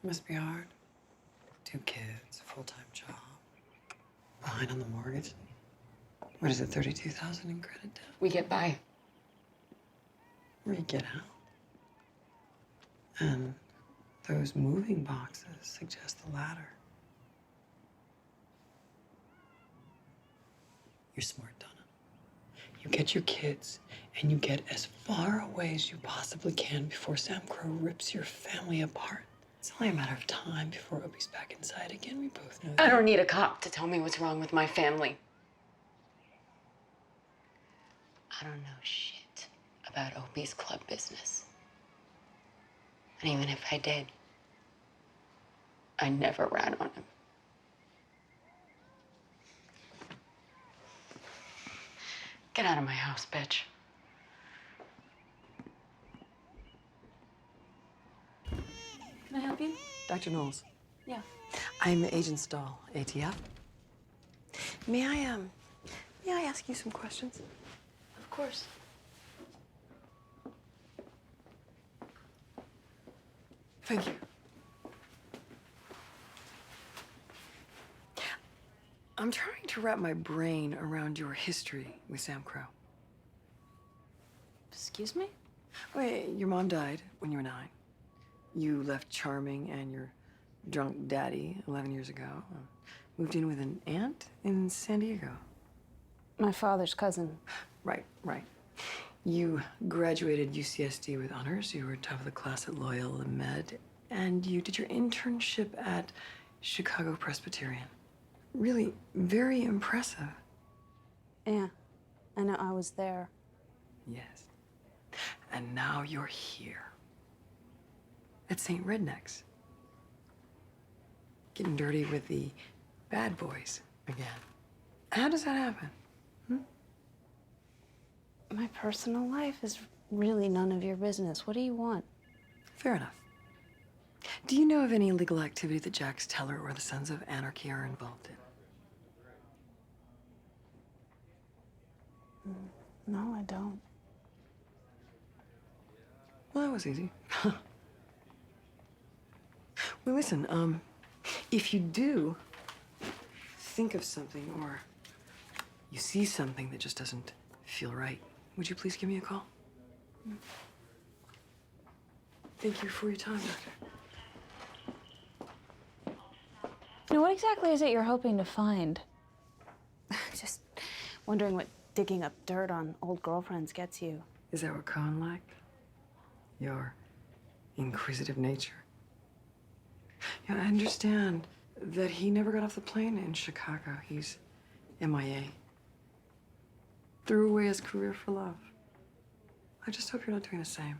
Must be hard. 2 kids, full-time job. Behind on the mortgage. What is it, 32,000 in credit debt? We get by. Where you get out. And those moving boxes suggest the latter. You're smart, Donna. You get your kids, and you get as far away as you possibly can before Sam Crow rips your family apart. It's only a matter of time before Opie's back inside again. We both know that. I don't need a cop to tell me what's wrong with my family. I don't know shit about Opie's club business. And even if I did, I never ran on him. Get out of my house, bitch. Can I help you? Dr. Knowles. Yeah. I'm Agent Stahl, ATF. May I ask you some questions? Of course. Thank you. I'm trying to wrap my brain around your history with Sam Crow. Excuse me? Wait, your mom died when you were 9. You left Charming and your drunk daddy 11 years ago. Moved in with an aunt in San Diego. My father's cousin. Right. You graduated UCSD with honors. You were top of the class at Loyola Med. And you did your internship at Chicago Presbyterian. Really very impressive. Yeah, I know, I was there. Yes. And now you're here. At St. Redneck's. Getting dirty with the bad boys again. How does that happen? My personal life is really none of your business. What do you want? Fair enough. Do you know of any illegal activity that Jax Teller or the Sons of Anarchy are involved in? No, I don't. Well, that was easy. Well, listen, if you do think of something or you see something that just doesn't feel right, would you please give me a call? Thank you for your time, Doctor. Now, what exactly is it you're hoping to find? Just wondering what digging up dirt on old girlfriends gets you. Is that what Cohen liked? Your inquisitive nature? Yeah, I understand that he never got off the plane in Chicago. He's MIA. Threw away his career for love. I just hope you're not doing the same.